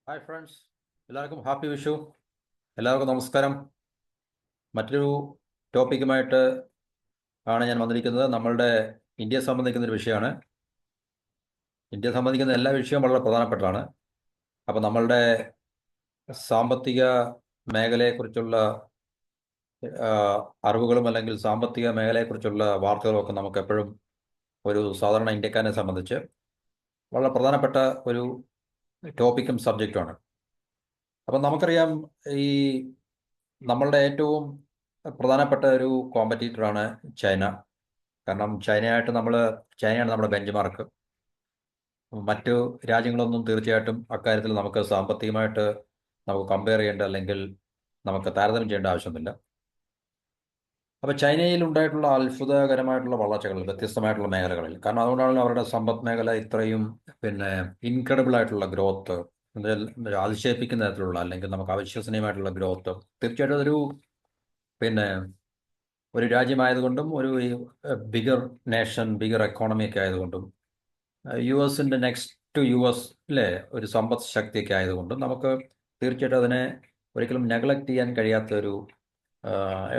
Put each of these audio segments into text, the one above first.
Hi friends, എല്ലാവർക്കും happy Vishu. എല്ലാവർക്കും നമസ്കാരം. മറ്റൊരു ടോപ്പിക്കുമായിട്ട് ആണ് ഞാൻ വന്നിരിക്കുന്നത്. നമ്മളുടെ ഇന്ത്യയെ സംബന്ധിക്കുന്ന ഒരു വിഷയമാണ്. ഇന്ത്യയെ സംബന്ധിക്കുന്ന എല്ലാ വിഷയവും വളരെ പ്രധാനപ്പെട്ടതാണ്. അപ്പോൾ നമ്മളുടെ സാമ്പത്തിക മേഖലയെക്കുറിച്ചുള്ള അറിവുകളും അല്ലെങ്കിൽ സാമ്പത്തിക മേഖലയെക്കുറിച്ചുള്ള വാർത്തകളുമൊക്കെ നമുക്ക് എപ്പോഴും ഒരു സാധാരണ ഇന്ത്യക്കാരനെ സംബന്ധിച്ച് വളരെ പ്രധാനപ്പെട്ട ഒരു ടോപ്പിക്കും സബ്ജക്റ്റുമാണ്. അപ്പം നമുക്കറിയാം, ഈ നമ്മളുടെ ഏറ്റവും പ്രധാനപ്പെട്ട ഒരു കോമ്പറ്റീറ്ററാണ് ചൈന. കാരണം ചൈനയാണ് നമ്മുടെ ബെഞ്ച് മാർക്ക്. മറ്റു രാജ്യങ്ങളൊന്നും തീർച്ചയായിട്ടും അക്കാര്യത്തിൽ നമുക്ക് സാമ്പത്തികമായിട്ട് നമുക്ക് കമ്പയർ ചെയ്യേണ്ട അല്ലെങ്കിൽ നമുക്ക് താരതമ്യം ചെയ്യേണ്ട ആവശ്യമൊന്നുമില്ല. അപ്പോൾ ചൈനയിൽ ഉണ്ടായിട്ടുള്ള അത്ഭുതകരമായിട്ടുള്ള വളർച്ചകൾ വ്യത്യസ്തമായിട്ടുള്ള മേഖലകളിൽ, കാരണം അതുകൊണ്ടാണ് അവരുടെ സമ്പദ് മേഖല ഇത്രയും ഇൻക്രെഡിബിൾ ആയിട്ടുള്ള ഗ്രോത്ത്, അതിശയിപ്പിക്കുന്ന തരത്തിലുള്ള അല്ലെങ്കിൽ നമുക്ക് അവിശ്വസനീയമായിട്ടുള്ള ഗ്രോത്ത്. തീർച്ചയായിട്ടും അതൊരു ഒരു രാജ്യമായതുകൊണ്ടും ഒരു ബിഗർ എക്കോണമി ഒക്കെ ആയതുകൊണ്ടും US നെക്സ്റ്റ് ടു US ഒരു സമ്പദ് ശക്തിയൊക്കെ ആയതുകൊണ്ടും നമുക്ക് തീർച്ചയായിട്ടും അതിനെ ഒരിക്കലും നെഗ്ലക്റ്റ് ചെയ്യാൻ കഴിയാത്ത ഒരു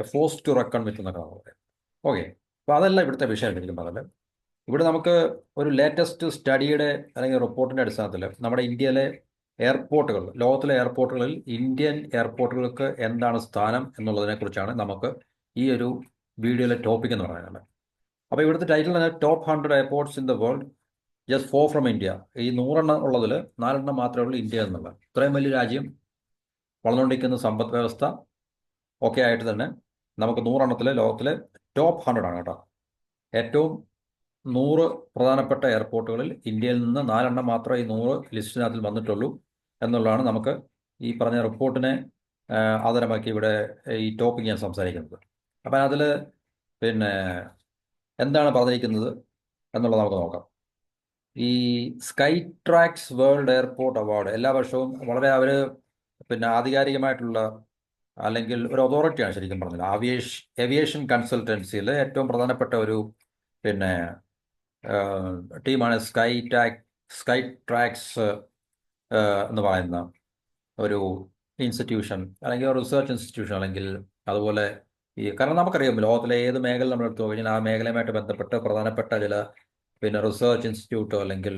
ഫോഴ്സ് ടു റെക്കൺ വിത്ത് എന്നൊക്കെ നമ്മൾ പറയും. ഓക്കെ, അപ്പോൾ അതല്ല ഇവിടുത്തെ വിഷയം. ശരിക്കും പറഞ്ഞാൽ ഇവിടെ നമുക്ക് ഒരു ലേറ്റസ്റ്റ് സ്റ്റഡിയുടെ അല്ലെങ്കിൽ റിപ്പോർട്ടിൻ്റെ അടിസ്ഥാനത്തിൽ നമ്മുടെ ഇന്ത്യയിലെ എയർപോർട്ടുകൾ, ലോകത്തിലെ എയർപോർട്ടുകളിൽ ഇന്ത്യൻ എയർപോർട്ടുകൾക്ക് എന്താണ് സ്ഥാനം എന്നുള്ളതിനെക്കുറിച്ചാണ് നമുക്ക് ഈ ഒരു വീഡിയോയിലെ ടോപ്പിക് എന്ന് പറയുന്നത്. അപ്പോൾ ഇവിടുത്തെ ടൈറ്റിൽ തന്നെ top 100 airports in the world just 4 from India. ഈ 100 ഉള്ളതിൽ 4 മാത്രമേ ഉള്ളൂ ഇന്ത്യ എന്നുള്ളത്. ഇത്രയും വലിയ രാജ്യം, വളർന്നുകൊണ്ടിരിക്കുന്ന സമ്പദ് വ്യവസ്ഥ ഒക്കെ ആയിട്ട് തന്നെ നമുക്ക് 100 ലോകത്തിലെ ടോപ്പ് 100 ആണ് കേട്ടോ. ഏറ്റവും 100 പ്രധാനപ്പെട്ട എയർപോർട്ടുകളിൽ ഇന്ത്യയിൽ നിന്ന് 4 മാത്രമേ ഈ 100 ലിസ്റ്റിനകത്തിൽ വന്നിട്ടുള്ളൂ എന്നുള്ളതാണ് നമുക്ക് ഈ പറഞ്ഞ റിപ്പോർട്ടിനെ ആധാരമാക്കി ഇവിടെ ഈ ടോപ്പിക് ഞാൻ സംസാരിക്കുന്നത്. അപ്പം അതിൽ എന്താണ് പറഞ്ഞിരിക്കുന്നത് എന്നുള്ളത് നമുക്ക് നോക്കാം. ഈ sky tracks world airport award എല്ലാ വർഷവും വളരെ ആധികാരികമായിട്ടുള്ള അല്ലെങ്കിൽ ഒരു അതോറിറ്റിയാണ് ശരിക്കും പറഞ്ഞത്. ഏവിയേഷൻ കൺസൾട്ടൻസിയിൽ ഏറ്റവും പ്രധാനപ്പെട്ട ഒരു ടീമാണ് സ്കൈ ട്രാക്സ് എന്ന് പറയുന്ന ഒരു ഇൻസ്റ്റിറ്റ്യൂഷൻ അല്ലെങ്കിൽ ഒരു റിസർച്ച് ഇൻസ്റ്റിറ്റ്യൂഷൻ. അല്ലെങ്കിൽ അതുപോലെ കാരണം നമുക്കറിയാം, ലോകത്തിലെ ഏത് മേഖല നമ്മൾ എടുത്തു കഴിഞ്ഞാൽ ആ മേഖലയുമായിട്ട് ബന്ധപ്പെട്ട് പ്രധാനപ്പെട്ട ചില റിസർച്ച് ഇൻസ്റ്റിറ്റ്യൂട്ടോ അല്ലെങ്കിൽ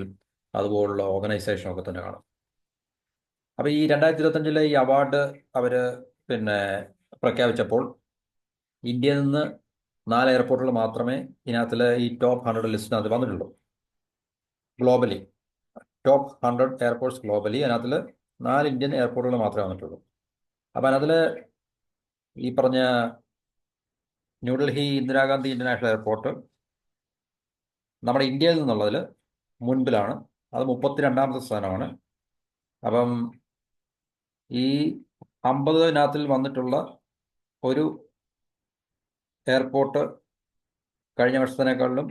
അതുപോലുള്ള ഓർഗനൈസേഷനൊക്കെ തന്നെ കാണും. അപ്പോൾ ഈ 2025 ഈ അവാർഡ് അവർ പ്രഖ്യാപിച്ചപ്പോൾ ഇന്ത്യയിൽ നിന്ന് 4 എയർപോർട്ടുകൾ മാത്രമേ ഇതിനകത്തിൽ ഈ ടോപ്പ് 100 ലിസ്റ്റിനകത്ത് വന്നിട്ടുള്ളൂ. ഗ്ലോബലി ടോപ്പ് 100 എയർപോർട്ട്സ് ഗ്ലോബലി, അതിനകത്തിൽ 4 ഇന്ത്യൻ എയർപോർട്ടുകൾ മാത്രമേ വന്നിട്ടുള്ളൂ. അപ്പം അതിനകത്തിൽ ഈ പറഞ്ഞ ന്യൂഡൽഹി ഇന്ദിരാഗാന്ധി ഇന്റർനാഷണൽ എയർപോർട്ട് നമ്മുടെ ഇന്ത്യയിൽ നിന്നുള്ളതിൽ മുൻപിലാണ്. അത് 32ാമത്തെ സ്ഥാനമാണ്. അപ്പം ഈ 50 വന്നിട്ടുള്ള ഒരു എയർപോർട്ട് കഴിഞ്ഞ വർഷത്തിനേക്കാളിലും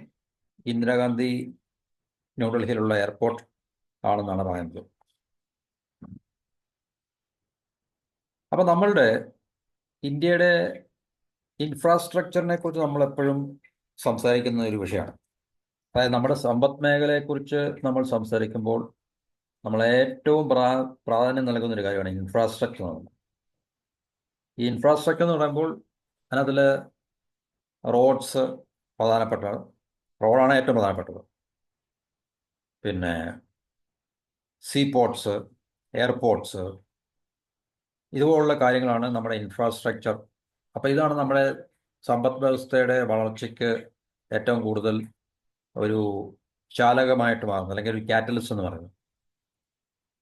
ഇന്ദിരാഗാന്ധി ന്യൂഡൽഹിയിലുള്ള എയർപോർട്ട് ആണെന്നാണ് പറയുന്നത്. അപ്പം നമ്മളുടെ ഇന്ത്യയുടെ ഇൻഫ്രാസ്ട്രക്ചറിനെ കുറിച്ച് നമ്മളെപ്പോഴും സംസാരിക്കുന്ന ഒരു വിഷയമാണ്. അതായത് നമ്മുടെ സമ്പദ് മേഖലയെക്കുറിച്ച് നമ്മൾ സംസാരിക്കുമ്പോൾ നമ്മൾ ഏറ്റവും പ്രാധാന്യം നൽകുന്ന ഒരു കാര്യമാണ് ഇൻഫ്രാസ്ട്രക്ചർ എന്ന് പറയുന്നത്. ഈ ഇൻഫ്രാസ്ട്രക്ചർ എന്ന് പറയുമ്പോൾ അതിനകത്തിൽ റോഡ്സ് പ്രധാനപ്പെട്ടതാണ്. റോഡാണ് ഏറ്റവും പ്രധാനപ്പെട്ടത്. സീപോർട്ട്സ്, എയർപോർട്ട്സ്, ഇതുപോലുള്ള കാര്യങ്ങളാണ് നമ്മുടെ ഇൻഫ്രാസ്ട്രക്ചർ. അപ്പോൾ ഇതാണ് നമ്മുടെ സമ്പദ് വ്യവസ്ഥയുടെ വളർച്ചയ്ക്ക് ഏറ്റവും കൂടുതൽ ഒരു ചാലകമായിട്ട് മാറുന്നത്, അല്ലെങ്കിൽ ഒരു കാറ്റലിസ്റ്റ് എന്ന് പറയുന്നത്.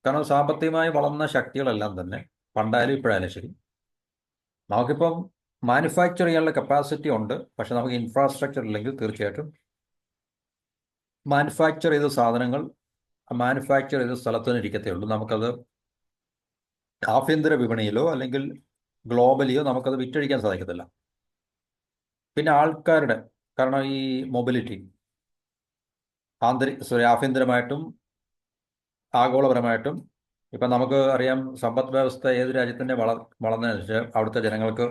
കാരണം സാമ്പത്തികമായി വളർന്ന ശക്തികളെല്ലാം തന്നെ പണ്ടായാലും ഇപ്പോഴായാലും ശരി, നമുക്കിപ്പം മാനുഫാക്ചർ ചെയ്യാനുള്ള കപ്പാസിറ്റി ഉണ്ട്. പക്ഷെ നമുക്ക് ഇൻഫ്രാസ്ട്രക്ചർ ഇല്ലെങ്കിൽ തീർച്ചയായിട്ടും മാനുഫാക്ചർ ചെയ്ത സാധനങ്ങൾ മാനുഫാക്ചർ ചെയ്ത സ്ഥലത്ത് തന്നെ ഇരിക്കത്തേ ഉള്ളൂ. നമുക്കത് ആഭ്യന്തര വിപണിയിലോ അല്ലെങ്കിൽ ഗ്ലോബലിയോ നമുക്കത് വിറ്റഴിക്കാൻ സാധിക്കത്തില്ല. പിന്നെ ആൾക്കാരുടെ, കാരണം ഈ മൊബിലിറ്റി ആഭ്യന്തരമായിട്ടും ആഗോളപരമായിട്ടും ഇപ്പം നമുക്ക് അറിയാം, സമ്പദ് വ്യവസ്ഥ ഏത് രാജ്യത്തിൻ്റെ വളർന്നതെന്ന് വെച്ചാൽ അവിടുത്തെ ജനങ്ങൾക്ക്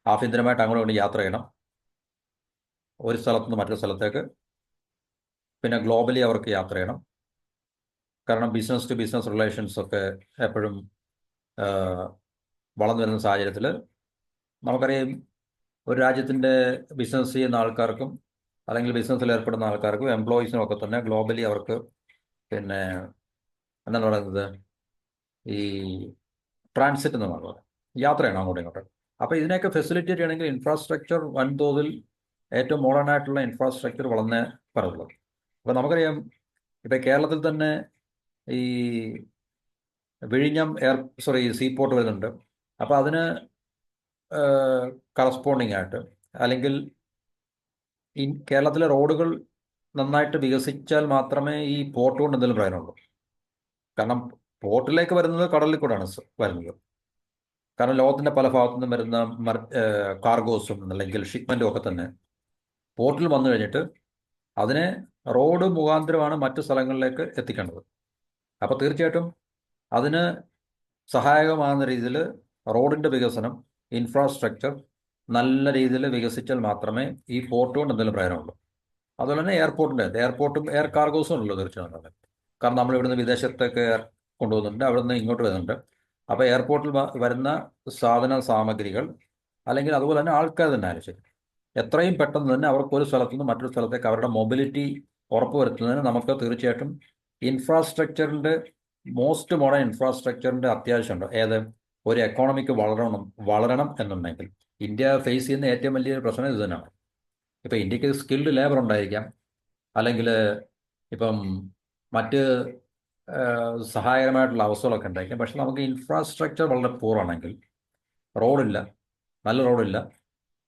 ആഭ്യന്തരമായിട്ട് അങ്ങോട്ട് കൊണ്ട് യാത്ര ചെയ്യണം ഒരു സ്ഥലത്തുനിന്ന് മറ്റൊരു സ്ഥലത്തേക്ക്. പിന്നെ ഗ്ലോബലി അവർക്ക് യാത്ര ചെയ്യണം. കാരണം ബിസിനസ് ടു ബിസിനസ് റിലേഷൻസ് ഒക്കെ എപ്പോഴും വളർന്നു വരുന്ന സാഹചര്യത്തിൽ നമുക്കറിയാം ഒരു രാജ്യത്തിൻ്റെ ബിസിനസ് ചെയ്യുന്ന ആൾക്കാർക്കും അല്ലെങ്കിൽ ബിസിനസ്സിൽ ഏർപ്പെടുന്ന ആൾക്കാർക്കും എംപ്ലോയീസിനും ഒക്കെ തന്നെ ഗ്ലോബലി അവർക്ക് പിന്നെ എന്താണ് പറയുന്നത് ഈ ട്രാൻസിറ്റ് എന്ന് പറയുന്നത് യാത്രയാണ് അങ്ങോട്ടും ഇങ്ങോട്ടും. അപ്പോൾ ഇതിനെയൊക്കെ ഫെസിലിറ്റേറ്റ് ചെയ്യണമെങ്കിൽ ഇൻഫ്രാസ്ട്രക്ചർ വൻതോതിൽ ഏറ്റവും മോഡേൺ ആയിട്ടുള്ള ഇൻഫ്രാസ്ട്രക്ചർ വളർന്നേ പറയുള്ളൂ. അപ്പോൾ നമുക്കറിയാം ഇപ്പം കേരളത്തിൽ തന്നെ ഈ വിഴിഞ്ഞം സീപോർട്ട് വരുന്നുണ്ട്. അപ്പോൾ അതിന് കറസ്പോണ്ടിങ് ആയിട്ട് അല്ലെങ്കിൽ കേരളത്തിലെ റോഡുകൾ നന്നായിട്ട് വികസിച്ചാൽ മാത്രമേ ഈ പോർട്ട് കൊണ്ട് എന്തെങ്കിലും പ്രയോജനമുള്ളൂ. കാരണം പോർട്ടിലേക്ക് വരുന്നത് കടലിൽ കൂടെയാണ് വരുന്നത്. കാരണം ലോകത്തിൻ്റെ പല ഭാഗത്തു നിന്നും വരുന്ന കാർഗോസും അല്ലെങ്കിൽ ഷിപ്മെൻറ്റും ഒക്കെ തന്നെ പോർട്ടിൽ വന്നു കഴിഞ്ഞിട്ട് അതിനെ റോഡ് മുഖാന്തരമാണ് മറ്റു സ്ഥലങ്ങളിലേക്ക് എത്തിക്കേണ്ടത്. അപ്പോൾ തീർച്ചയായിട്ടും അതിന് സഹായകമാകുന്ന രീതിയിൽ റോഡിൻ്റെ വികസനം, ഇൻഫ്രാസ്ട്രക്ചർ നല്ല രീതിയിൽ വികസിച്ചാൽ മാത്രമേ ഈ പോർട്ട് കൊണ്ട് എന്തെങ്കിലും പ്രയോജനമുള്ളൂ. അതുപോലെ തന്നെ എയർപോർട്ടും എയർ കാർഗോസും ഉള്ളൂ തീർച്ചയായിട്ടും. കാരണം നമ്മൾ ഇവിടുന്ന് വിദേശത്തേക്ക് കൊണ്ടുപോകുന്നുണ്ട്, അവിടെ നിന്ന് ഇങ്ങോട്ട് വരുന്നുണ്ട്. അപ്പോൾ എയർപോർട്ടിൽ വരുന്ന സാധന സാമഗ്രികൾ അല്ലെങ്കിൽ അതുപോലെ തന്നെ ആൾക്കാർ തന്നെ ആയാലും ശരി, എത്രയും പെട്ടെന്ന് തന്നെ അവർക്ക് ഒരു സ്ഥലത്തു നിന്ന് മറ്റൊരു സ്ഥലത്തേക്ക് അവരുടെ മൊബിലിറ്റി ഉറപ്പുവരുത്തുന്നതിന് നമുക്ക് തീർച്ചയായിട്ടും ഇൻഫ്രാസ്ട്രക്ചറിൻ്റെ മോസ്റ്റ് മോഡേൺ ഇൻഫ്രാസ്ട്രക്ചറിൻ്റെ അത്യാവശ്യമുണ്ട്. ഒരു എക്കോണമിക്ക് വളരണം എന്നുണ്ടെങ്കിൽ ഇന്ത്യ ഫേസ് ചെയ്യുന്ന ഏറ്റവും വലിയൊരു പ്രശ്നം ഇത് തന്നെയാണ്. ഇപ്പം ഇന്ത്യക്ക് സ്കിൽഡ് ലേബർ ഉണ്ടായിരിക്കാം, അല്ലെങ്കിൽ ഇപ്പം മറ്റ് സഹായകരമായിട്ടുള്ള അവസ്ഥകളൊക്കെ ഉണ്ടായിരിക്കാം. പക്ഷെ നമുക്ക് ഇൻഫ്രാസ്ട്രക്ചർ വളരെ പൂറാണെങ്കിൽ, റോഡില്ല, നല്ല റോഡില്ല,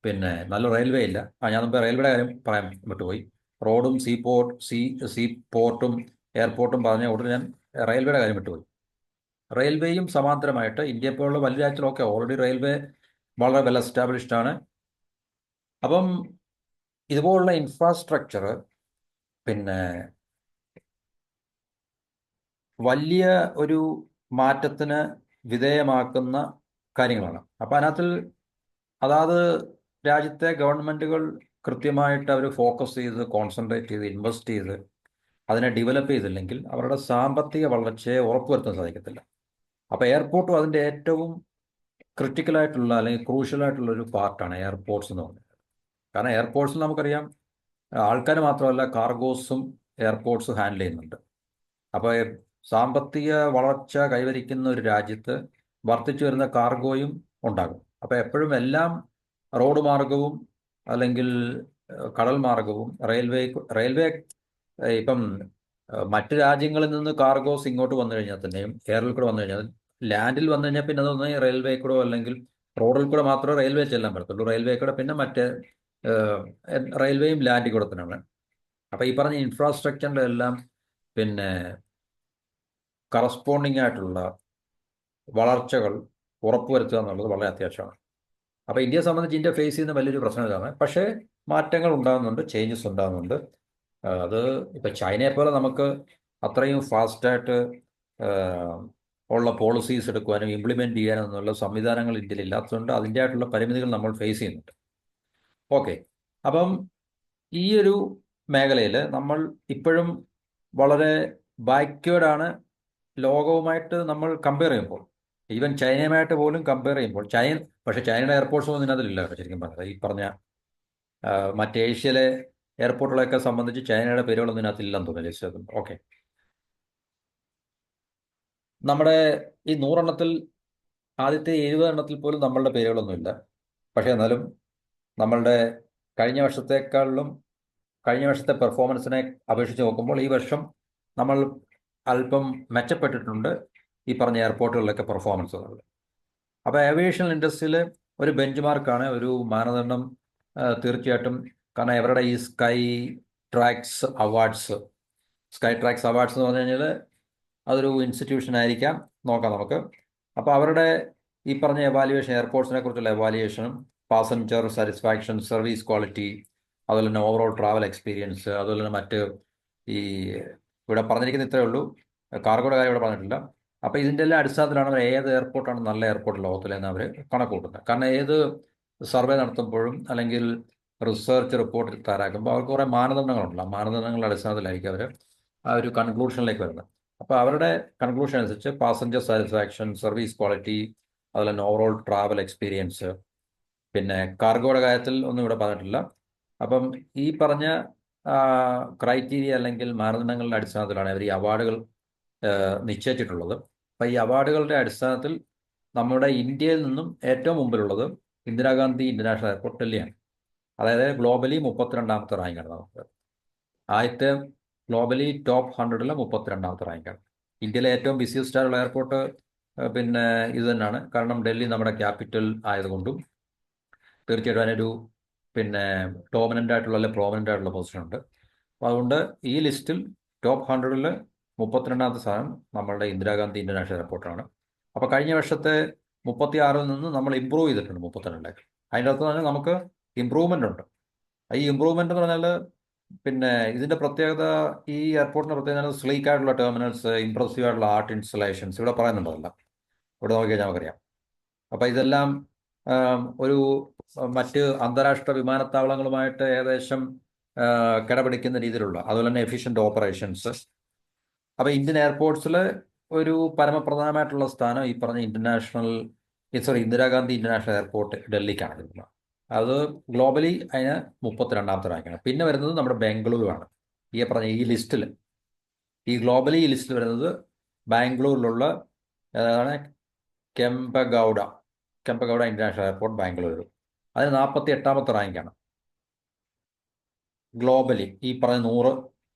പിന്നെ നല്ല റെയിൽവേ ഇല്ല. ഞാൻ മുമ്പ് റെയിൽവേയുടെ കാര്യം പറയാൻ വിട്ടുപോയി. റോഡും സീപോർട്ടും എയർപോർട്ടും പറഞ്ഞ ഉടനെ ഞാൻ റെയിൽവേയുടെ കാര്യം വിട്ടുപോയി. റെയിൽവേയും സമാന്തരമായിട്ട് ഇന്ത്യ പോലുള്ള വലിയ രാജ്യത്തിലൊക്കെ ഓൾറെഡി റെയിൽവേ വളരെ വെൽ എസ്റ്റാബ്ലിഷ്ഡ് ആണ്. അപ്പം ഇതുപോലുള്ള ഇൻഫ്രാസ്ട്രക്ചർ പിന്നെ വലിയ ഒരു മാറ്റത്തിന് വിധേയമാക്കുന്ന കാര്യങ്ങളാണ്. അപ്പം അതിനകത്തിൽ അതാത് രാജ്യത്തെ ഗവൺമെൻറ്റുകൾ കൃത്യമായിട്ട് അവർ ഫോക്കസ് ചെയ്ത് കോൺസെൻട്രേറ്റ് ചെയ്ത് ഇൻവെസ്റ്റ് ചെയ്ത് അതിനെ ഡെവലപ്പ് ചെയ്തില്ലെങ്കിൽ അവരുടെ സാമ്പത്തിക വളർച്ചയെ ഉറപ്പുവരുത്താൻ സാധിക്കത്തില്ല. അപ്പോൾ എയർപോർട്ടും അതിൻ്റെ ഏറ്റവും ക്രിട്ടിക്കലായിട്ടുള്ള അല്ലെങ്കിൽ ക്രൂഷ്യലായിട്ടുള്ള ഒരു പാർട്ടാണ് എയർപോർട്ട്സ് എന്ന് പറയുന്നത്. കാരണം എയർപോർട്ട്സിൽ നമുക്കറിയാം ആൾക്കാർ മാത്രമല്ല കാർഗോസും എയർപോർട്ട്സ് ഹാൻഡിൽ ചെയ്യുന്നുണ്ട്. അപ്പോൾ സാമ്പത്തിക വളർച്ച കൈവരിക്കുന്ന ഒരു രാജ്യത്ത് വർദ്ധിച്ചു വരുന്ന കാർഗോയും ഉണ്ടാകും. അപ്പോൾ എപ്പോഴും എല്ലാം റോഡ് മാർഗവും അല്ലെങ്കിൽ കടൽ മാർഗവും റെയിൽവേ ഇപ്പം മറ്റ് രാജ്യങ്ങളിൽ നിന്ന് കാർഗോസ് ഇങ്ങോട്ട് വന്നു കഴിഞ്ഞാൽ തന്നെയും എയറിൽ കൂടെ വന്നു കഴിഞ്ഞാൽ ലാൻഡിൽ വന്നു കഴിഞ്ഞാൽ പിന്നെ അതൊന്ന് റെയിൽവേ കൂടെ അല്ലെങ്കിൽ റോഡിൽ കൂടെ മാത്രമേ റെയിൽവേ ചെല്ലാൻ പറ്റത്തുള്ളൂ. റെയിൽവേ കൂടെ പിന്നെ മറ്റേ റെയിൽവേയും ലാൻഡിൽ കൂടെ തന്നെയാണ്. അപ്പോൾ ഈ പറഞ്ഞ ഇൻഫ്രാസ്ട്രക്ചറിൻ്റെ എല്ലാം പിന്നെ കറസ്പോണ്ടിങ് ആയിട്ടുള്ള വളർച്ചകൾ ഉറപ്പുവരുത്തുക എന്നുള്ളത് വളരെ അത്യാവശ്യമാണ്. അപ്പോൾ ഇന്ത്യയെ സംബന്ധിച്ച് ഇന്ത്യ ഫേസ് ചെയ്യുന്ന വലിയൊരു പ്രശ്നം ഇതാണ്. പക്ഷേ മാറ്റങ്ങൾ ഉണ്ടാകുന്നുണ്ട്, ചേഞ്ചസ് ഉണ്ടാകുന്നുണ്ട്. അത് ഇപ്പം ചൈനയെ പോലെ നമുക്ക് അത്രയും ഫാസ്റ്റായിട്ട് ഉള്ള പോളിസീസ് എടുക്കുവാനും ഇംപ്ലിമെൻറ്റ് ചെയ്യാനും എന്നുള്ള സംവിധാനങ്ങൾ ഇന്ത്യയിൽ ഇല്ലാത്തതുകൊണ്ട് അതിൻ്റെ ആയിട്ടുള്ള പരിമിതികൾ നമ്മൾ ഫേസ് ചെയ്യുന്നുണ്ട്. ഓക്കെ, അപ്പം ഈ ഒരു മേഖലയിൽ നമ്മൾ ഇപ്പോഴും വളരെ ബാക്ക്വേർഡാണ് ലോകവുമായിട്ട് നമ്മൾ കമ്പയർ ചെയ്യുമ്പോൾ. ഈവൻ ചൈനയുമായിട്ട് പോലും കമ്പയർ ചെയ്യുമ്പോൾ പക്ഷേ ചൈനയുടെ എയർപോർട്ട്സ് ഒന്നും ഇതിനകത്തിലില്ല ശരിക്കും പറഞ്ഞത്. ഈ പറഞ്ഞ മറ്റ് ഏഷ്യയിലെ എയർപോർട്ടുകളെയൊക്കെ സംബന്ധിച്ച് ചൈനയുടെ പേരുകളൊന്നും ഇതിനകത്തില്ലെന്ന് തോന്നുന്നു ലിസ്റ്റ്. ഓക്കെ, നമ്മുടെ ഈ 100 എണ്ണത്തിൽ ആദ്യത്തെ 70 എണ്ണത്തിൽ പോലും നമ്മളുടെ പേരുകളൊന്നുമില്ല. പക്ഷേ എന്നാലും നമ്മളുടെ കഴിഞ്ഞ വർഷത്തെ പെർഫോമൻസിനെ അപേക്ഷിച്ച് നോക്കുമ്പോൾ ഈ വർഷം നമ്മൾ അല്പം മെച്ചപ്പെട്ടിട്ടുണ്ട് ഈ പറഞ്ഞ എയർപോർട്ടുകളിലൊക്കെ പെർഫോമൻസുകൾ. അപ്പോൾ ഏവിയേഷൻ ഇൻഡസ്ട്രിയിൽ ഒരു ബെഞ്ച് മാർക്കാണ്, ഒരു മാനദണ്ഡം തീർച്ചയായിട്ടും. കാരണം അവരുടെ ഈ സ്കൈ ട്രാക്സ് അവാർഡ്സ് എന്ന് പറഞ്ഞു കഴിഞ്ഞാൽ അതൊരു ഇൻസ്റ്റിറ്റ്യൂഷൻ ആയിരിക്കാം, നോക്കാം നമുക്ക്. അപ്പോൾ അവരുടെ ഈ പറഞ്ഞ എവാലുവേഷൻ, എയർപോർട്ട്സിനെ കുറിച്ചുള്ള എവാലുവേഷനും പാസഞ്ചർ സാറ്റിസ്ഫാക്ഷൻ, സർവീസ് ക്വാളിറ്റി, അതുപോലെ തന്നെ ഓവറോൾ ട്രാവൽ എക്സ്പീരിയൻസ്, അതുപോലെ തന്നെ മറ്റ് ഈ ഇവിടെ പറഞ്ഞിരിക്കുന്ന ഇത്രയേ ഉള്ളൂ, കാർഗോയുടെ കാര്യം ഇവിടെ പറഞ്ഞിട്ടില്ല. അപ്പോൾ ഇതിൻ്റെ എല്ലാം അടിസ്ഥാനത്തിലാണ് അവർ ഏത് എയർപോർട്ടാണ് നല്ല എയർപോർട്ട് ലോകത്തിലെന്ന് അവർ കണക്ക് കൂട്ടുന്നത്. കാരണം ഏത് സർവേ നടത്തുമ്പോഴും അല്ലെങ്കിൽ റിസർച്ച് റിപ്പോർട്ട് തയ്യാറാക്കുമ്പോൾ അവർക്ക് കുറേ മാനദണ്ഡങ്ങളുണ്ട്. ആ മാനദണ്ഡങ്ങളുടെ അടിസ്ഥാനത്തിലായിരിക്കും അവർ ആ ഒരു കൺക്ലൂഷനിലേക്ക് വരുന്നത്. അപ്പോൾ അവരുടെ കൺക്ലൂഷൻ അനുസരിച്ച് പാസഞ്ചർ സാറ്റിസ്ഫാക്ഷൻ, സർവീസ് ക്വാളിറ്റി, അതുപോലെ തന്നെ ഓവറോൾ ട്രാവൽ എക്സ്പീരിയൻസ്, പിന്നെ കാർഗോയുടെ കാര്യത്തിൽ ഒന്നും ഇവിടെ പറഞ്ഞിട്ടില്ല. അപ്പം ഈ പറഞ്ഞ ക്രൈറ്റീരിയ അല്ലെങ്കിൽ മാനദണ്ഡങ്ങളുടെ അടിസ്ഥാനത്തിലാണ് അവർ ഈ അവാർഡുകൾ നിശ്ചയിച്ചിട്ടുള്ളത്. അപ്പം ഈ അവാർഡുകളുടെ അടിസ്ഥാനത്തിൽ നമ്മുടെ ഇന്ത്യയിൽ നിന്നും ഏറ്റവും മുമ്പിലുള്ളത് ഇന്ദിരാഗാന്ധി ഇന്റർനാഷണൽ എയർപോർട്ട് ഡൽഹിയാണ്. അതായത് ഗ്ലോബലി 32ാമത്തെ റാങ്കാണ് നമുക്ക്. ആദ്യത്തെ ഗ്ലോബലി ടോപ്പ് 100-ലെ 32ാമത്തെ റാങ്കാണ്. ഇന്ത്യയിലെ ഏറ്റവും ബിസിയസ്റ്റ് ആയിട്ടുള്ള എയർപോർട്ട് പിന്നെ ഇത് തന്നെയാണ്. കാരണം ഡൽഹി നമ്മുടെ ക്യാപിറ്റൽ ആയതുകൊണ്ടും തീർച്ചയായിട്ടും അതിനൊരു പിന്നെ ഡോമിനൻ്റ് ആയിട്ടുള്ള അല്ലെങ്കിൽ പ്രോമിനൻ്റ് ആയിട്ടുള്ള പൊസിഷൻ ഉണ്ട്. അപ്പോൾ അതുകൊണ്ട് ഈ ലിസ്റ്റിൽ ടോപ്പ് 100-ൽ 32ാമത്തെ സ്ഥാനം നമ്മളുടെ ഇന്ദിരാഗാന്ധി ഇന്റർനാഷണൽ എയർപോർട്ടാണ്. അപ്പോൾ കഴിഞ്ഞ വർഷത്തെ 36-ൽ നിന്ന് നമ്മൾ ഇമ്പ്രൂവ് ചെയ്തിട്ടുണ്ട് 32-ലേക്ക്. അതിൻ്റെ അർത്ഥം തന്നെ നമുക്ക് ഇമ്പ്രൂവ്മെൻ്റ് ഉണ്ട്. ഈ ഇമ്പ്രൂവ്മെൻ്റ് എന്ന് പറഞ്ഞാൽ പിന്നെ ഇതിൻ്റെ പ്രത്യേകത, ഈ എയർപോർട്ടിൻ്റെ പ്രത്യേകത സ്ലീക്ക് ആയിട്ടുള്ള ടെർമിനൽസ്, ഇംപ്രസീവ് ആയിട്ടുള്ള ആർട്ട് ഇൻസ്റ്റലേഷൻസ് ഇവിടെ പറയുന്നുണ്ടല്ല. ഇവിടെ നോക്കിക്കഴിഞ്ഞാൽ നമുക്കറിയാം. അപ്പോൾ ഇതെല്ലാം ഒരു മറ്റ് അന്താരാഷ്ട്ര വിമാനത്താവളങ്ങളുമായിട്ട് ഏകദേശം കിടപിടിക്കുന്ന രീതിയിലുള്ള, അതുപോലെ തന്നെ എഫിഷ്യൻ്റ് ഓപ്പറേഷൻസ്. അപ്പോൾ ഇന്ത്യൻ എയർപോർട്ട്സിൽ ഒരു പരമപ്രധാനമായിട്ടുള്ള സ്ഥാനം ഈ പറഞ്ഞ ഇന്ദിരാഗാന്ധി ഇന്റർനാഷണൽ എയർപോർട്ട് ഡൽഹിക്കാണ് കിട്ടുന്നത്. അത് ഗ്ലോബലി അതിന് 32ാമത്തെ റാങ്കാണ്. പിന്നെ വരുന്നത് നമ്മുടെ ബാംഗ്ലൂരുവാണ്. ഈ പറഞ്ഞ ഈ ലിസ്റ്റിൽ, ഈ ഗ്ലോബലി ഈ ലിസ്റ്റിൽ വരുന്നത് ബാംഗ്ലൂരിലുള്ള ഏതാണ് കെമ്പഗൌഡ ഇന്റർനാഷണൽ എയർപോർട്ട് ബാംഗ്ലൂരു. അതിന് 48ാമത്തെ റാങ്കാണ്. ഗ്ലോബലി ഈ പറഞ്ഞ 100